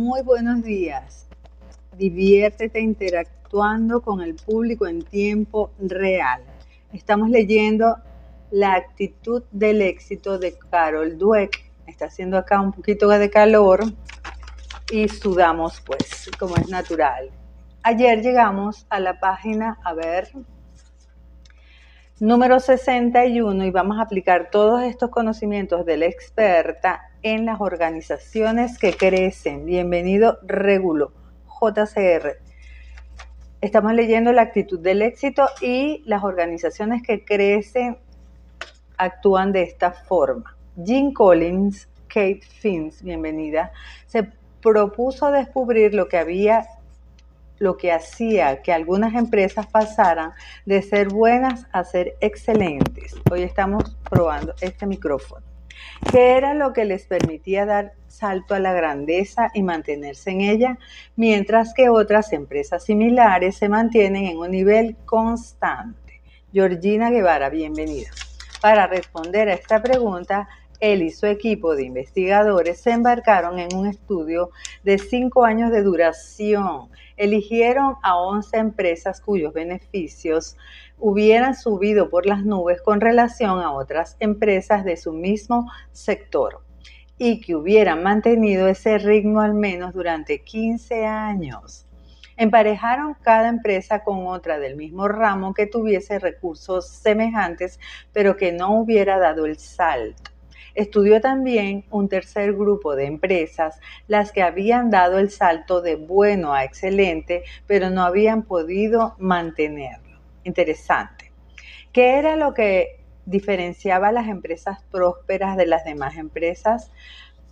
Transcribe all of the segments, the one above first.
Muy buenos días. Diviértete interactuando con el público en tiempo real. Estamos leyendo La actitud del éxito de Carol Dweck. Está haciendo acá un poquito de calor y sudamos, pues, como es natural. Ayer llegamos a la página, número 61, y vamos a aplicar todos estos conocimientos de la experta en las organizaciones que crecen. Bienvenido, Régulo, JCR. Estamos leyendo La actitud del éxito y las organizaciones que crecen actúan de esta forma. Jim Collins, Kate Fins, bienvenida, se propuso descubrir lo que hacía que algunas empresas pasaran de ser buenas a ser excelentes. Hoy estamos probando este micrófono. ¿Qué era lo que les permitía dar salto a la grandeza y mantenerse en ella, mientras que otras empresas similares se mantienen en un nivel constante? Georgina Guevara, bienvenida. Para responder a esta pregunta, él y su equipo de investigadores se embarcaron en un estudio de 5 años de duración. Eligieron a 11 empresas cuyos beneficios hubieran subido por las nubes con relación a otras empresas de su mismo sector y que hubieran mantenido ese ritmo al menos durante 15 años. Emparejaron cada empresa con otra del mismo ramo que tuviese recursos semejantes, pero que no hubiera dado el salto. Estudió también un tercer grupo de empresas, las que habían dado el salto de bueno a excelente, pero no habían podido mantenerlo. Interesante. ¿Qué era lo que diferenciaba a las empresas prósperas de las demás empresas?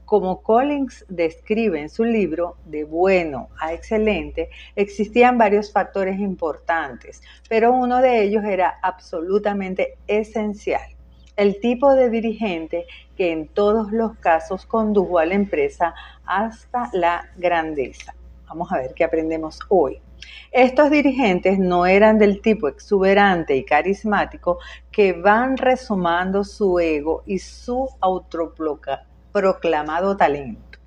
Como Collins describe en su libro De bueno a excelente, existían varios factores importantes, pero uno de ellos era absolutamente esencial: el tipo de dirigente que en todos los casos condujo a la empresa hasta la grandeza. Vamos a ver qué aprendemos hoy. Estos dirigentes no eran del tipo exuberante y carismático que van resumando su ego y su autoproclamado talento.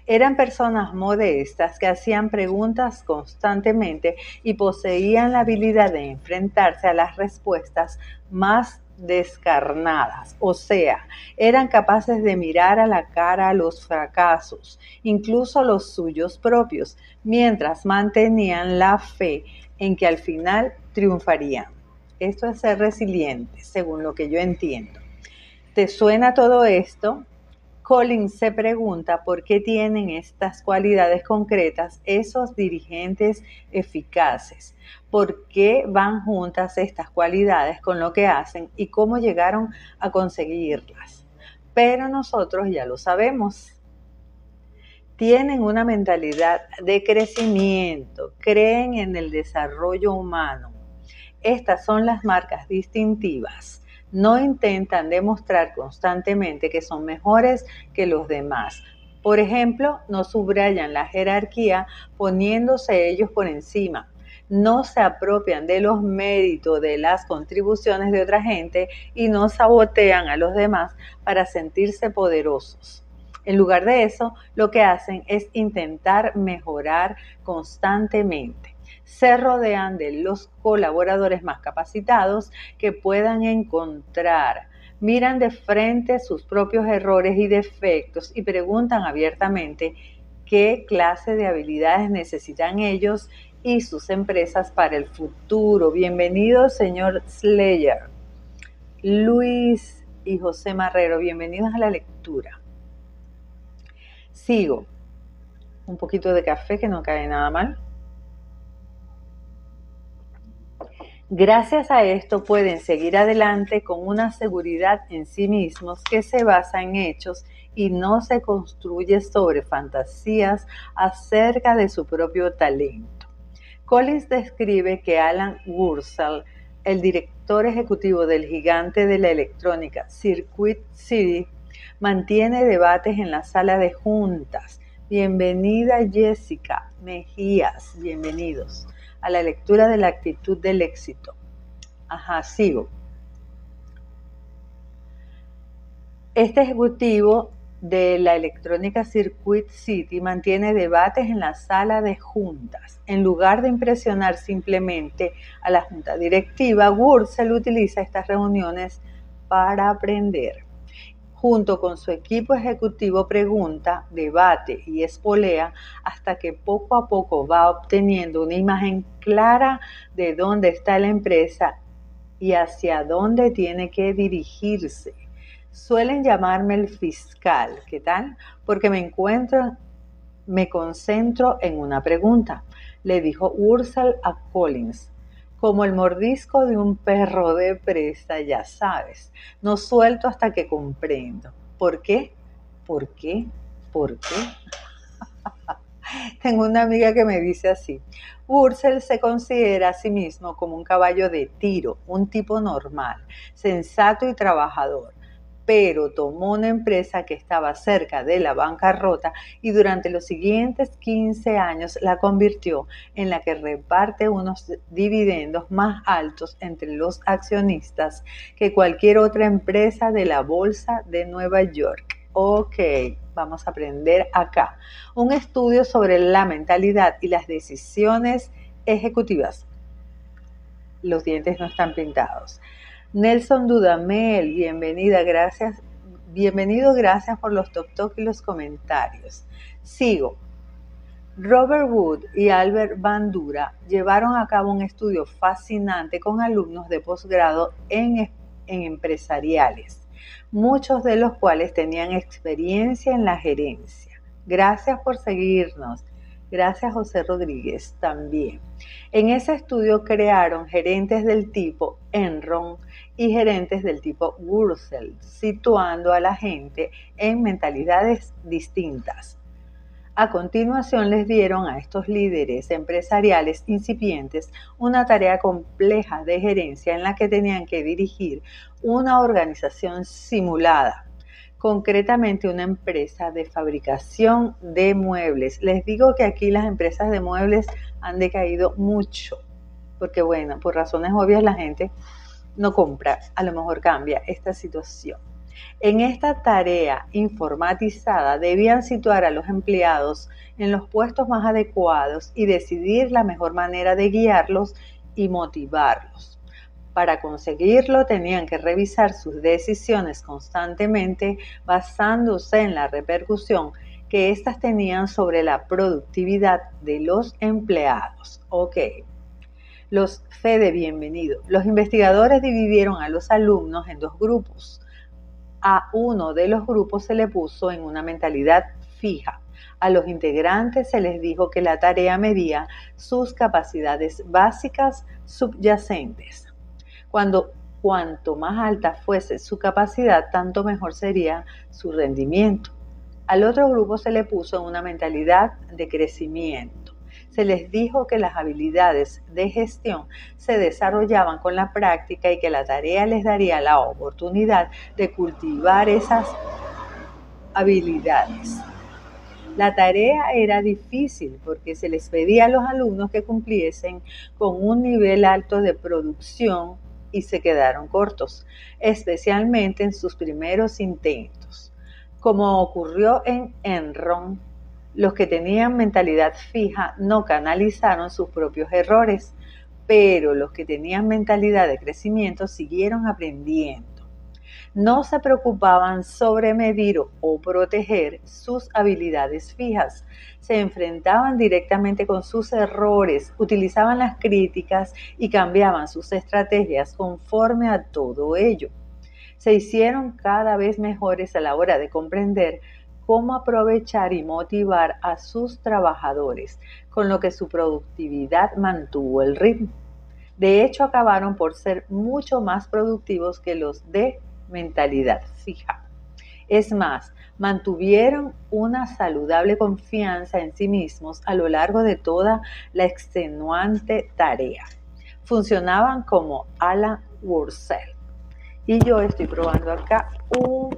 Eran personas modestas que hacían preguntas constantemente y poseían la habilidad de enfrentarse a las respuestas más descarnadas, o sea, eran capaces de mirar a la cara a los fracasos, incluso los suyos propios, mientras mantenían la fe en que al final triunfarían. Esto es ser resiliente, según lo que yo entiendo. ¿Te suena todo esto? Collins se pregunta por qué tienen estas cualidades concretas esos dirigentes eficaces, por qué van juntas estas cualidades con lo que hacen y cómo llegaron a conseguirlas. Pero nosotros ya lo sabemos. Tienen una mentalidad de crecimiento, creen en el desarrollo humano. Estas son las marcas distintivas. No intentan demostrar constantemente que son mejores que los demás. Por ejemplo, no subrayan la jerarquía poniéndose ellos por encima. No se apropian de los méritos de las contribuciones de otra gente y no sabotean a los demás para sentirse poderosos. En lugar de eso, lo que hacen es intentar mejorar constantemente. Se rodean de los colaboradores más capacitados que puedan encontrar. Miran de frente sus propios errores y defectos y preguntan abiertamente qué clase de habilidades necesitan ellos y sus empresas para el futuro. Bienvenido, señor Slayer. Luis y José Marrero, bienvenidos a la lectura. Sigo. Un poquito de café que no cae nada mal. Gracias a esto pueden seguir adelante con una seguridad en sí mismos que se basa en hechos y no se construye sobre fantasías acerca de su propio talento. Collins describe que Alan Wurzel, el director ejecutivo del gigante de la electrónica Circuit City, mantiene debates en la sala de juntas. Bienvenida Jessica Mejías, bienvenidos a la lectura de La actitud del éxito. Sigo. Este ejecutivo de la electrónica Circuit City mantiene debates en la sala de juntas. En lugar de impresionar simplemente a la junta directiva, Wurzel utiliza estas reuniones para aprender. Junto con su equipo ejecutivo pregunta, debate y espolea hasta que poco a poco va obteniendo una imagen clara de dónde está la empresa y hacia dónde tiene que dirigirse. Suelen llamarme el fiscal, ¿qué tal? Porque me concentro en una pregunta, le dijo Wurzel a Collins. Como el mordisco de un perro de presa, ya sabes. No suelto hasta que comprendo. ¿Por qué? ¿Por qué? ¿Por qué? Tengo una amiga que me dice así. Wurzel se considera a sí mismo como un caballo de tiro, un tipo normal, sensato y trabajador, pero tomó una empresa que estaba cerca de la bancarrota y durante los siguientes 15 años la convirtió en la que reparte unos dividendos más altos entre los accionistas que cualquier otra empresa de la bolsa de Nueva York. Ok, vamos a aprender acá. Un estudio sobre la mentalidad y las decisiones ejecutivas. Los dientes no están pintados. Nelson Dudamel, bienvenido, gracias por los top y los comentarios. Sigo. Robert Wood y Albert Bandura llevaron a cabo un estudio fascinante con alumnos de posgrado en empresariales, muchos de los cuales tenían experiencia en la gerencia. Gracias por seguirnos. Gracias, José Rodríguez, también. En ese estudio crearon gerentes del tipo Enron y gerentes del tipo Wurzel, situando a la gente en mentalidades distintas. A continuación les dieron a estos líderes empresariales incipientes una tarea compleja de gerencia en la que tenían que dirigir una organización simulada, concretamente una empresa de fabricación de muebles. Les digo que aquí las empresas de muebles han decaído mucho, porque bueno, por razones obvias la gente no compra, a lo mejor cambia esta situación. En esta tarea informatizada debían situar a los empleados en los puestos más adecuados y decidir la mejor manera de guiarlos y motivarlos. Para conseguirlo tenían que revisar sus decisiones constantemente basándose en la repercusión que éstas tenían sobre la productividad de los empleados. Ok. Los Fede, bienvenido. Los investigadores dividieron a los alumnos en dos grupos. A uno de los grupos se le puso en una mentalidad fija. A los integrantes se les dijo que la tarea medía sus capacidades básicas subyacentes. Cuanto más alta fuese su capacidad, tanto mejor sería su rendimiento. Al otro grupo se le puso en una mentalidad de crecimiento. Se les dijo que las habilidades de gestión se desarrollaban con la práctica y que la tarea les daría la oportunidad de cultivar esas habilidades. La tarea era difícil porque se les pedía a los alumnos que cumpliesen con un nivel alto de producción y se quedaron cortos, especialmente en sus primeros intentos. Como ocurrió en Enron, los que tenían mentalidad fija no canalizaron sus propios errores, pero los que tenían mentalidad de crecimiento siguieron aprendiendo. No se preocupaban sobre medir o proteger sus habilidades fijas. Se enfrentaban directamente con sus errores, utilizaban las críticas y cambiaban sus estrategias conforme a todo ello. Se hicieron cada vez mejores a la hora de comprender cómo aprovechar y motivar a sus trabajadores, con lo que su productividad mantuvo el ritmo. De hecho, acabaron por ser mucho más productivos que los de mentalidad fija. Es más, mantuvieron una saludable confianza en sí mismos a lo largo de toda la extenuante tarea. Funcionaban como Alan Wurzel. Y yo estoy probando acá un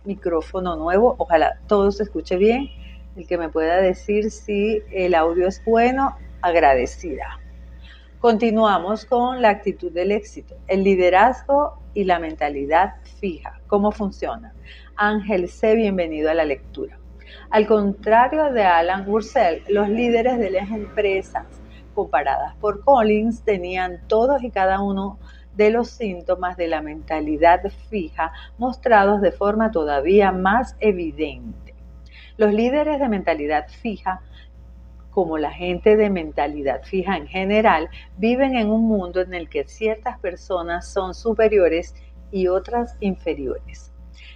micrófono nuevo. Ojalá todo se escuche bien. El que me pueda decir si el audio es bueno, agradecida. Continuamos con la actitud del éxito. El liderazgo y la mentalidad fija. ¿Cómo funciona? Ángel C., bienvenido a la lectura. Al contrario de Alan Purcell, los líderes de las empresas comparadas por Collins tenían todos y cada uno de los síntomas de la mentalidad fija mostrados de forma todavía más evidente. Los líderes de mentalidad fija, como la gente de mentalidad fija en general, viven en un mundo en el que ciertas personas son superiores y otras inferiores.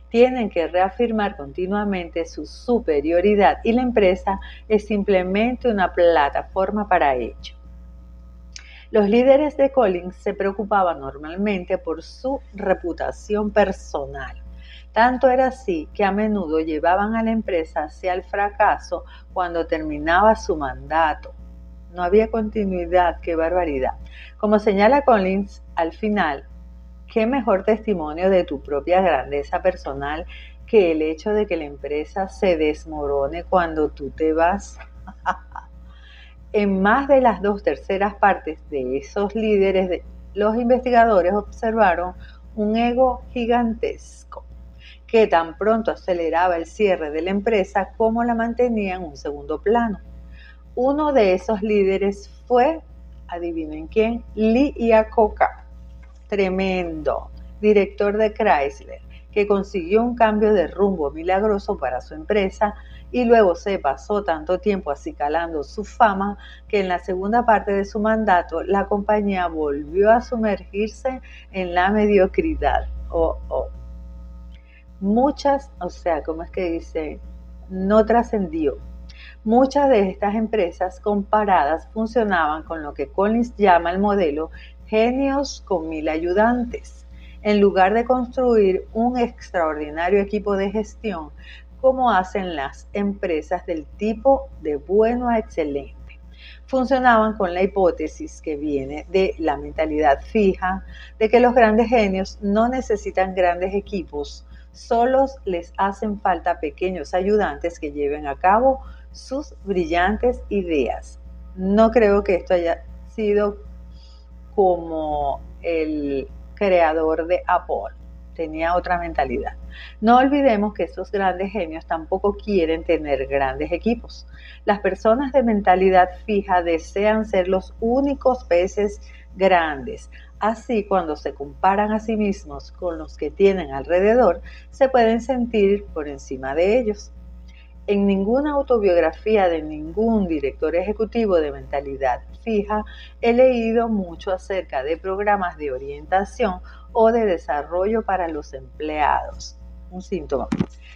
Tienen que reafirmar continuamente su superioridad y la empresa es simplemente una plataforma para ello. Los líderes de Collins se preocupaban normalmente por su reputación personal. Tanto era así que a menudo llevaban a la empresa hacia el fracaso cuando terminaba su mandato. No había continuidad, qué barbaridad. Como señala Collins al final, qué mejor testimonio de tu propia grandeza personal que el hecho de que la empresa se desmorone cuando tú te vas. En más de las 2/3 partes de esos líderes, los investigadores observaron un ego gigantesco que tan pronto aceleraba el cierre de la empresa como la mantenía en un segundo plano. Uno de esos líderes fue, adivinen quién, Lee Iacocca, tremendo director de Chrysler, que consiguió un cambio de rumbo milagroso para su empresa y luego se pasó tanto tiempo acicalando su fama que en la segunda parte de su mandato la compañía volvió a sumergirse en la mediocridad. No trascendió. Muchas de estas empresas comparadas funcionaban con lo que Collins llama el modelo genios con 1000 ayudantes. En lugar de construir un extraordinario equipo de gestión, como hacen las empresas del tipo de bueno a excelente, funcionaban con la hipótesis que viene de la mentalidad fija, de que los grandes genios no necesitan grandes equipos, solos les hacen falta pequeños ayudantes que lleven a cabo sus brillantes ideas. No creo que esto haya sido como el creador de Apple. Tenía otra mentalidad. No olvidemos que estos grandes genios tampoco quieren tener grandes equipos. Las personas de mentalidad fija desean ser los únicos peces grandes. Así, cuando se comparan a sí mismos con los que tienen alrededor, se pueden sentir por encima de ellos. En ninguna autobiografía de ningún director ejecutivo de mentalidad fija he leído mucho acerca de programas de orientación o de desarrollo para los empleados. Un síntoma.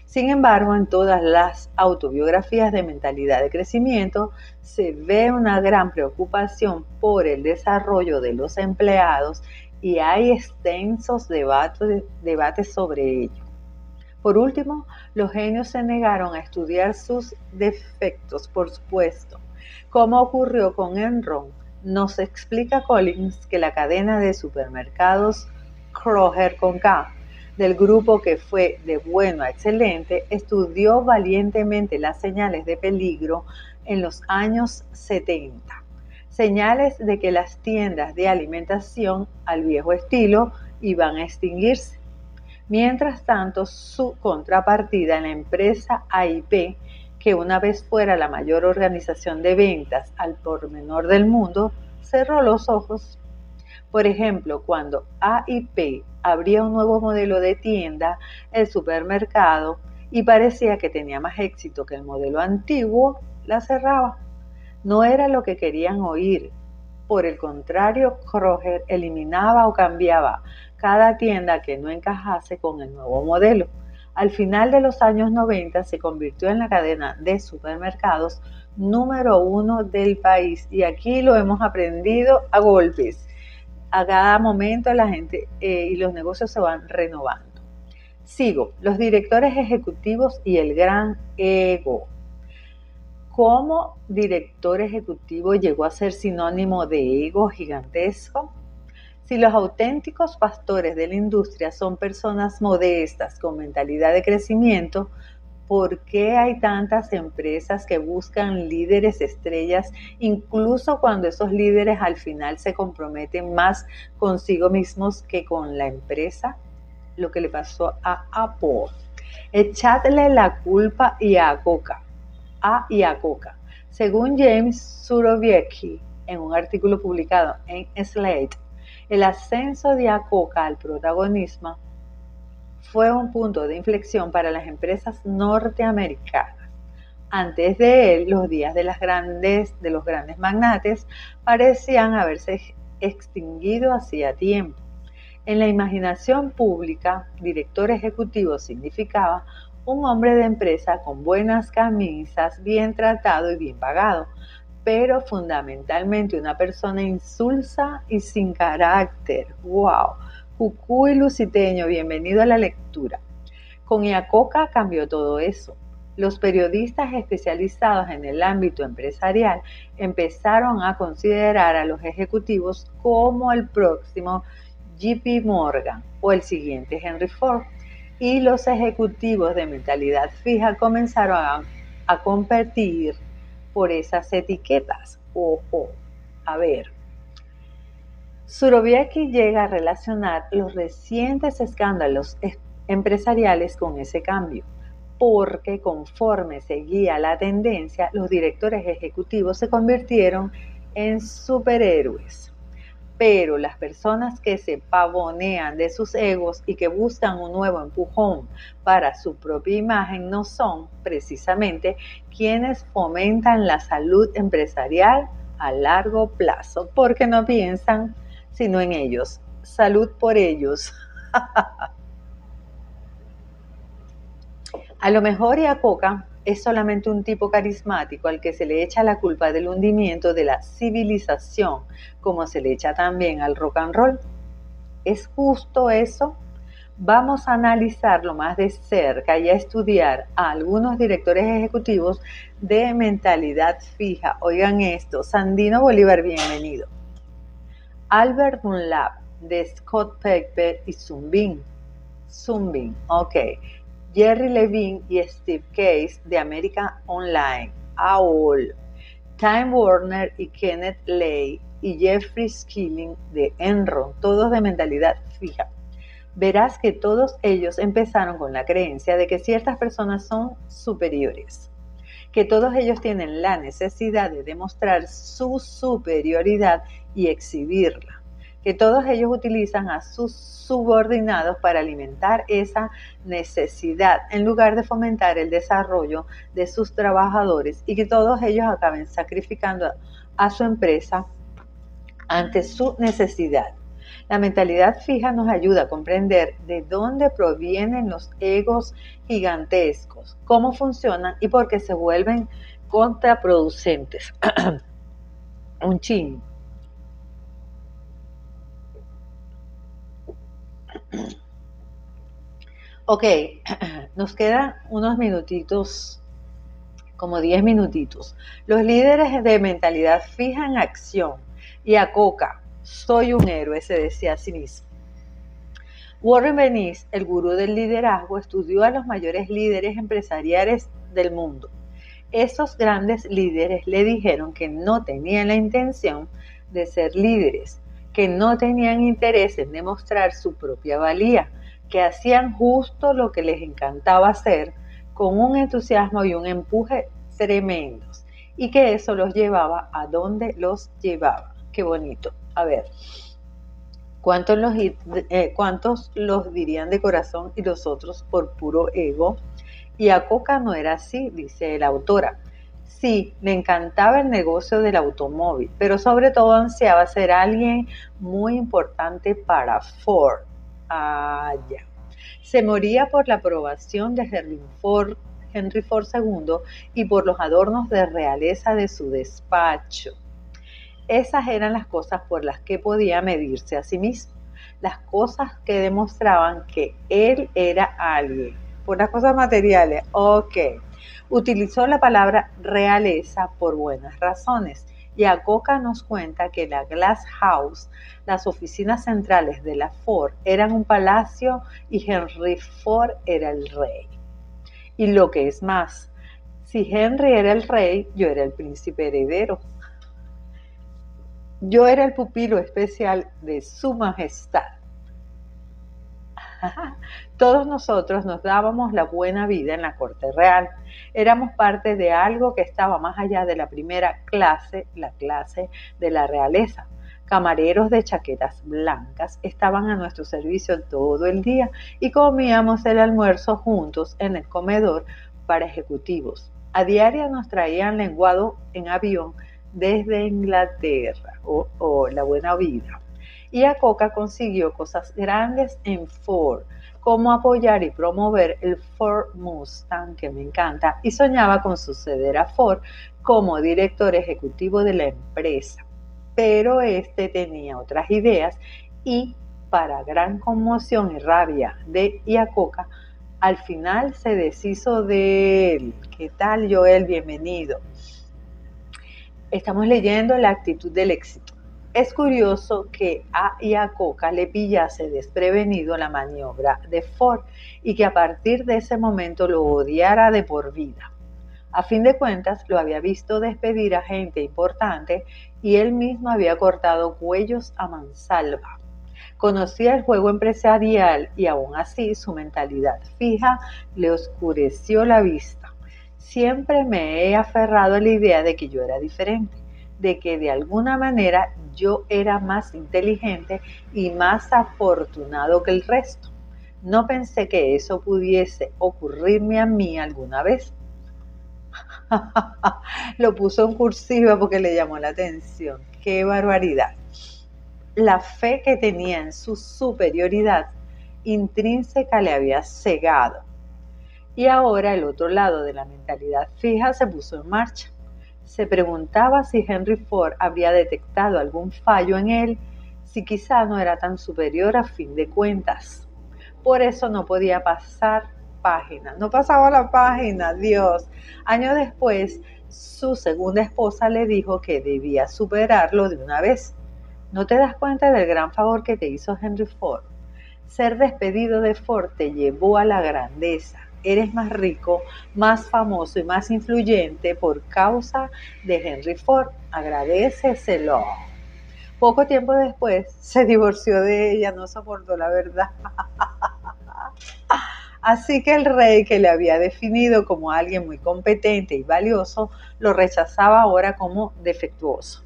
Sin embargo, en todas las autobiografías de mentalidad de crecimiento se ve una gran preocupación por el desarrollo de los empleados y hay extensos debates sobre ello. Por último, los genios se negaron a estudiar sus defectos, por supuesto. Como ocurrió con Enron, nos explica Collins que la cadena de supermercados Kroger con K, del grupo que fue de bueno a excelente, estudió valientemente las señales de peligro en los años 70. Señales de que las tiendas de alimentación al viejo estilo iban a extinguirse. Mientras tanto, su contrapartida, la empresa AIP, que una vez fuera la mayor organización de ventas al por menor del mundo, cerró los ojos. Por ejemplo, cuando AIP abría un nuevo modelo de tienda, el supermercado, y parecía que tenía más éxito que el modelo antiguo, la cerraba. No era lo que querían oír. Por el contrario, Kroger eliminaba o cambiaba cada tienda que no encajase con el nuevo modelo. Al final de los años 90 se convirtió en la cadena de supermercados número 1 del país y aquí lo hemos aprendido a golpes. A cada momento la gente y los negocios se van renovando. Sigo, los directores ejecutivos y el gran ego. ¿Cómo director ejecutivo llegó a ser sinónimo de ego gigantesco? Si los auténticos pastores de la industria son personas modestas con mentalidad de crecimiento, ¿Por qué hay tantas empresas que buscan líderes estrellas, incluso cuando esos líderes al final se comprometen más consigo mismos que con la empresa? Lo que le pasó a Apple. Echadle la culpa a Coca. Según James Surowiecki, en un artículo publicado en Slate, el ascenso de Coca al protagonismo fue un punto de inflexión para las empresas norteamericanas. Antes de él, los días de los grandes magnates parecían haberse extinguido hacía tiempo. En la imaginación pública, director ejecutivo significaba un hombre de empresa con buenas camisas, bien tratado y bien pagado, pero fundamentalmente una persona insulsa y sin carácter. ¡Wow! Cucuy Luciteño, bienvenido a la lectura. Con Iacocca cambió todo eso. Los periodistas especializados en el ámbito empresarial empezaron a considerar a los ejecutivos como el próximo JP Morgan o el siguiente Henry Ford, y los ejecutivos de mentalidad fija comenzaron a competir por esas etiquetas. Ojo, a ver. Surowiecki llega a relacionar los recientes escándalos empresariales con ese cambio, porque conforme seguía la tendencia, los directores ejecutivos se convirtieron en superhéroes. Pero las personas que se pavonean de sus egos y que buscan un nuevo empujón para su propia imagen no son precisamente quienes fomentan la salud empresarial a largo plazo, porque no piensan sino en ellos. Salud por ellos. A lo mejor Iacocca es solamente un tipo carismático al que se le echa la culpa del hundimiento de la civilización, como se le echa también al rock and roll. ¿Es justo eso? Vamos a analizarlo más de cerca y a estudiar a algunos directores ejecutivos de mentalidad fija. Oigan esto, Sandino Bolívar, bienvenido. Albert Dunlap, de Scott Paper y Zumbin, ok. Jerry Levine y Steve Case, de America Online, AOL. Time Warner y Kenneth Lay y Jeffrey Skilling, de Enron, todos de mentalidad fija. Verás que todos ellos empezaron con la creencia de que ciertas personas son superiores, que todos ellos tienen la necesidad de demostrar su superioridad y exhibirla, que todos ellos utilizan a sus subordinados para alimentar esa necesidad en lugar de fomentar el desarrollo de sus trabajadores, y que todos ellos acaben sacrificando a su empresa ante su necesidad. La mentalidad fija nos ayuda a comprender de dónde provienen los egos gigantescos, cómo funcionan y por qué se vuelven contraproducentes. Un chin. Ok, nos quedan unos minutitos, como 10 minutitos. Los líderes de mentalidad fija en acción. Iacocca, soy un héroe, se decía a sí mismo. Warren Bennis, el gurú del liderazgo, estudió a los mayores líderes empresariales del mundo. Esos grandes líderes le dijeron que no tenían la intención de ser líderes, que no tenían interés en demostrar su propia valía, que hacían justo lo que les encantaba hacer, con un entusiasmo y un empuje tremendos, y que eso los llevaba a donde los llevaba. Qué bonito. A ver, ¿cuántos los dirían de corazón y los otros por puro ego? Iacocca no era así, dice la autora. Sí, le encantaba el negocio del automóvil, pero sobre todo ansiaba ser alguien muy importante para Ford. Ya. Se moría por la aprobación de Henry Ford II y por los adornos de realeza de su despacho. Esas eran las cosas por las que podía medirse a sí mismo, las cosas que demostraban que él era alguien. Por las cosas materiales, ok. Utilizó la palabra realeza por buenas razones. Iacocca nos cuenta que la Glass House, las oficinas centrales de la Ford, eran un palacio y Henry Ford era el rey. Y lo que es más, si Henry era el rey, yo era el príncipe heredero. Yo era el pupilo especial de su majestad. Todos nosotros nos dábamos la buena vida en la corte real. Éramos parte de algo que estaba más allá de la primera clase, la clase de la realeza. Camareros de chaquetas blancas estaban a nuestro servicio todo el día y comíamos el almuerzo juntos en el comedor para ejecutivos. A diario nos traían lenguado en avión desde Inglaterra, la buena vida. Y Acoca consiguió cosas grandes en Ford, como apoyar y promover el Ford Mustang, que me encanta, y soñaba con suceder a Ford como director ejecutivo de la empresa. Pero este tenía otras ideas y, para gran conmoción y rabia de Iacocca, al final se deshizo de él. ¿Qué tal, Joel? Bienvenido. Estamos leyendo La actitud del éxito. Es curioso que a Iacocca le pillase desprevenido la maniobra de Ford y que a partir de ese momento lo odiara de por vida. A fin de cuentas, lo había visto despedir a gente importante y él mismo había cortado cuellos a mansalva. Conocía el juego empresarial y aún así su mentalidad fija le oscureció la vista. Siempre me he aferrado a la idea de que yo era diferente, de que de alguna manera yo era más inteligente y más afortunado que el resto. No pensé que eso pudiese ocurrirme a mí alguna vez. Lo puso en cursiva porque le llamó la atención. ¡Qué barbaridad! La fe que tenía en su superioridad intrínseca le había cegado. Y ahora el otro lado de la mentalidad fija se puso en marcha. Se preguntaba si Henry Ford habría detectado algún fallo en él, si quizá no era tan superior a fin de cuentas. Por eso no podía pasar página. No pasaba la página, Dios. Años después, su segunda esposa le dijo que debía superarlo de una vez. ¿No te das cuenta del gran favor que te hizo Henry Ford? Ser despedido de Ford te llevó a la grandeza. Eres más rico, más famoso y más influyente por causa de Henry Ford. Agradéceselo. Poco tiempo después se divorció de ella, no soportó la verdad. Así que el rey, que le había definido como alguien muy competente y valioso, lo rechazaba ahora como defectuoso.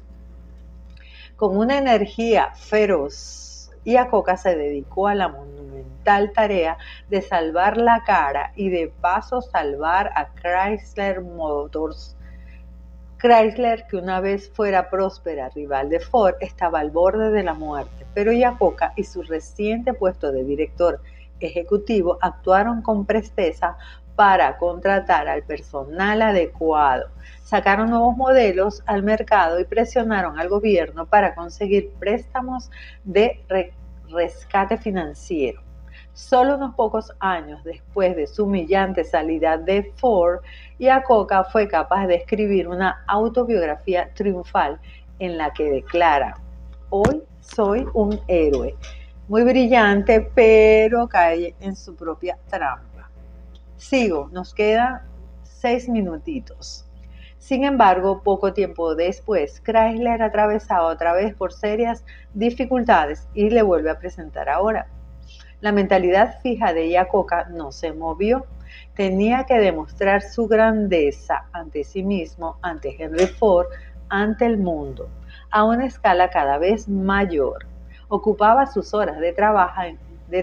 Con una energía feroz, Iacocca se dedicó a la monumental tarea de salvar la cara y de paso salvar a Chrysler Motors. Chrysler, que una vez fuera próspera rival de Ford, estaba al borde de la muerte, pero Iacocca y su reciente puesto de director ejecutivo actuaron con presteza para contratar al personal adecuado. Sacaron nuevos modelos al mercado y presionaron al gobierno para conseguir préstamos de rescate financiero. Solo unos pocos años después de su humillante salida de Ford, Iacocca fue capaz de escribir una autobiografía triunfal en la que declara: hoy soy un héroe. Muy brillante, pero cae en su propia trampa. Sigo, nos quedan 6 minutitos. Sin embargo, poco tiempo después, Chrysler atravesaba otra vez por serias dificultades y le vuelve a presentar ahora. La mentalidad fija de Iacocca no se movió. Tenía que demostrar su grandeza ante sí mismo, ante Henry Ford, ante el mundo, a una escala cada vez mayor. Ocupaba sus horas de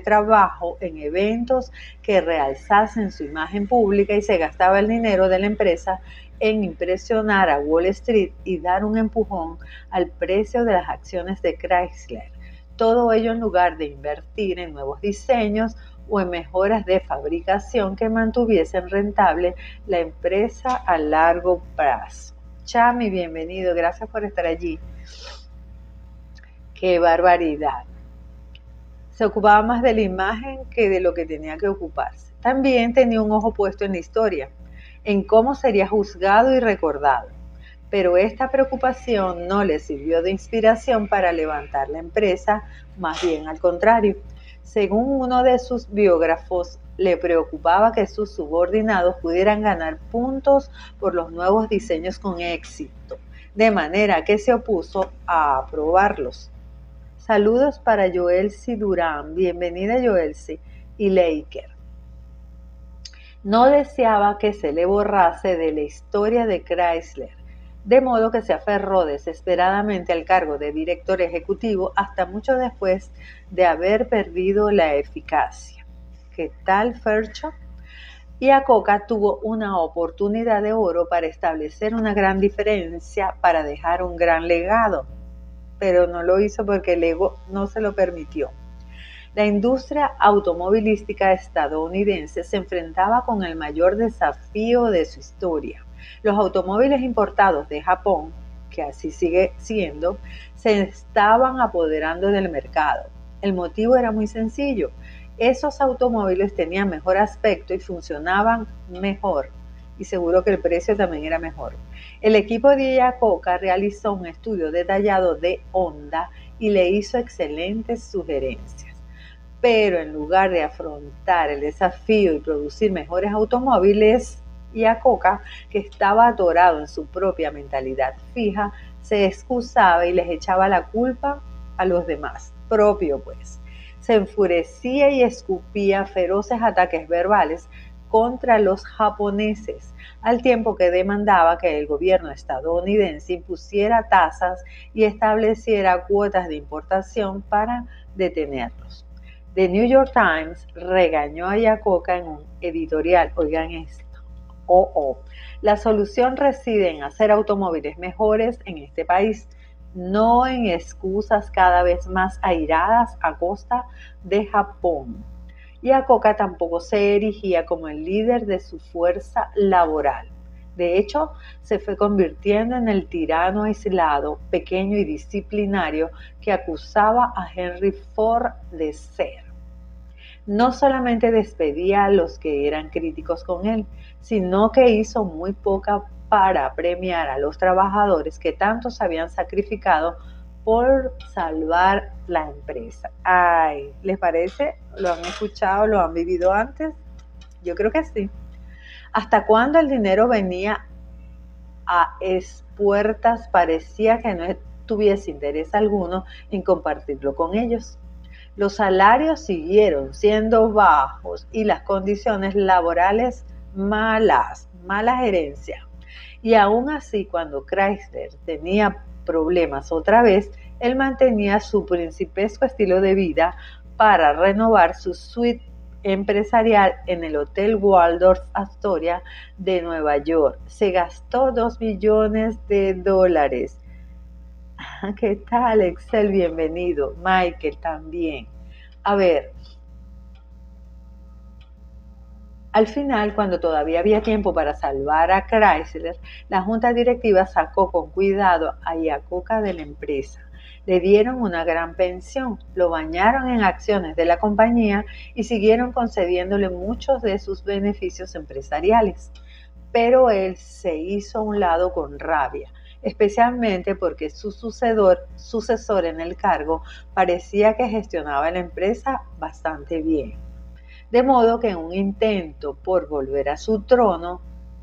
trabajo en eventos que realzasen su imagen pública y se gastaba el dinero de la empresa en impresionar a Wall Street y dar un empujón al precio de las acciones de Chrysler. Todo ello en lugar de invertir en nuevos diseños o en mejoras de fabricación que mantuviesen rentable la empresa a largo plazo. Chami, bienvenido, gracias por estar allí. ¡Qué barbaridad! Se ocupaba más de la imagen que de lo que tenía que ocuparse. También tenía un ojo puesto en la historia, en cómo sería juzgado y recordado. Pero esta preocupación no le sirvió de inspiración para levantar la empresa, más bien al contrario. Según uno de sus biógrafos, le preocupaba que sus subordinados pudieran ganar puntos por los nuevos diseños con éxito, de manera que se opuso a aprobarlos. Saludos para Joelsi Durán, bienvenida Joelsi, y Leiker. No deseaba que se le borrase de la historia de Chrysler, de modo que se aferró desesperadamente al cargo de director ejecutivo hasta mucho después de haber perdido la eficacia. ¿Qué tal, Fercho? Iacocca tuvo una oportunidad de oro para establecer una gran diferencia, para dejar un gran legado, pero no lo hizo porque el ego no se lo permitió. La industria automovilística estadounidense se enfrentaba con el mayor desafío de su historia. Los automóviles importados de Japón, que así sigue siendo, se estaban apoderando del mercado. El motivo era muy sencillo. Esos automóviles tenían mejor aspecto y funcionaban mejor, y seguro que el precio también era mejor. El equipo de Iacocca realizó un estudio detallado de Honda y le hizo excelentes sugerencias. Pero en lugar de afrontar el desafío y producir mejores automóviles, Iacocca, que estaba atorado en su propia mentalidad fija, se excusaba y les echaba la culpa a los demás, propio pues. Se enfurecía y escupía feroces ataques verbales contra los japoneses, al tiempo que demandaba que el gobierno estadounidense impusiera tasas y estableciera cuotas de importación para detenerlos. The New York Times regañó a Iacocca en un editorial, oigan esto, la solución reside en hacer automóviles mejores en este país, no en excusas cada vez más airadas a costa de Japón. Iacocca tampoco se erigía como el líder de su fuerza laboral. De hecho, se fue convirtiendo en el tirano aislado, pequeño y disciplinario que acusaba a Henry Ford de ser. No solamente despedía a los que eran críticos con él, sino que hizo muy poca para premiar a los trabajadores que tanto se habían sacrificado por salvar la empresa. Ay, ¿les parece? ¿Lo han escuchado? ¿Lo han vivido antes? Yo creo que sí. ¿Hasta cuando el dinero venía a espuertas? Parecía que no tuviese interés alguno en compartirlo con ellos. Los salarios siguieron siendo bajos y las condiciones laborales malas, mala gerencia. Y aún así, cuando Chrysler tenía problemas otra vez, él mantenía su principesco estilo de vida para renovar su suite empresarial en el Hotel Waldorf Astoria de Nueva York. Se gastó $2 billones. ¿Qué tal, Excel? Bienvenido. Michael también. A ver, al final, cuando todavía había tiempo para salvar a Chrysler, la junta directiva sacó con cuidado a Iacocca de la empresa. Le dieron una gran pensión, lo bañaron en acciones de la compañía y siguieron concediéndole muchos de sus beneficios empresariales. Pero él se hizo a un lado con rabia, especialmente porque su sucesor en el cargo parecía que gestionaba la empresa bastante bien. De modo que en un intento por volver a su trono,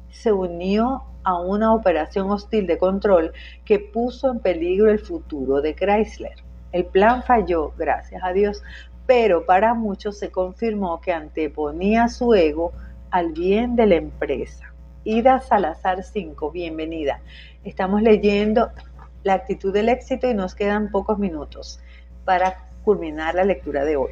se unió a una operación hostil de control que puso en peligro el futuro de Chrysler. El plan falló, gracias a Dios, pero para muchos se confirmó que anteponía su ego al bien de la empresa. Ida Salazar 5, bienvenida. Estamos leyendo La actitud del éxito y nos quedan pocos minutos para culminar la lectura de hoy.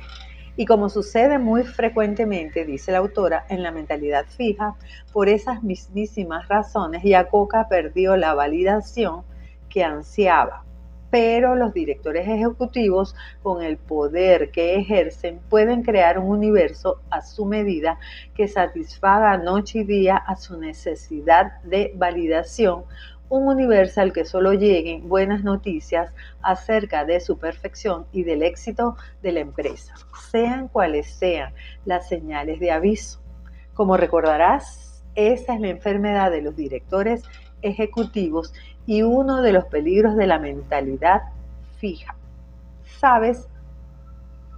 Y como sucede muy frecuentemente, dice la autora, en la mentalidad fija, por esas mismísimas razones, Iacocca perdió la validación que ansiaba. Pero los directores ejecutivos, con el poder que ejercen, pueden crear un universo a su medida que satisfaga noche y día a su necesidad de validación, un universo al que solo lleguen buenas noticias acerca de su perfección y del éxito de la empresa, sean cuales sean las señales de aviso. Como recordarás, esa es la enfermedad de los directores ejecutivos y uno de los peligros de la mentalidad fija. ¿Sabes?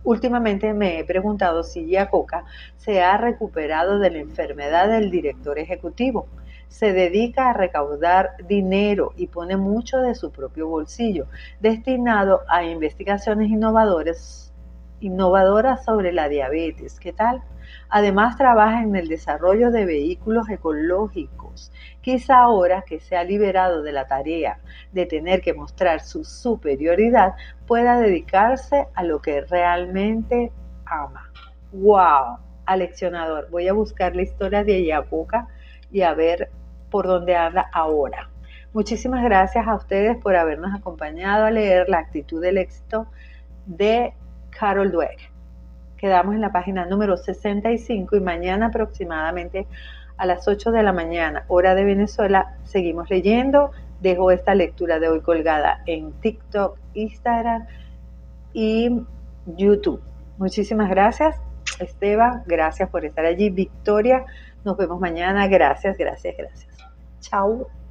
Últimamente me he preguntado si Giacoca se ha recuperado de la enfermedad del director ejecutivo. Se dedica a recaudar dinero y pone mucho de su propio bolsillo, destinado a investigaciones innovadoras sobre la diabetes. ¿Qué tal? Además trabaja en el desarrollo de vehículos ecológicos. Quizá ahora que se ha liberado de la tarea de tener que mostrar su superioridad, pueda dedicarse a lo que realmente ama. ¡Wow! Aleccionador. Voy a buscar la historia de Giacoca y a ver por dónde anda ahora. Muchísimas gracias a ustedes por habernos acompañado a leer La actitud del éxito de Carol Dweck. Quedamos en la página número 65 y mañana aproximadamente a las 8 de la mañana, hora de Venezuela, seguimos leyendo. Dejo esta lectura de hoy colgada en TikTok, Instagram y YouTube. Muchísimas gracias, Esteban. Gracias por estar allí. Victoria, nos vemos mañana. Gracias. Chao.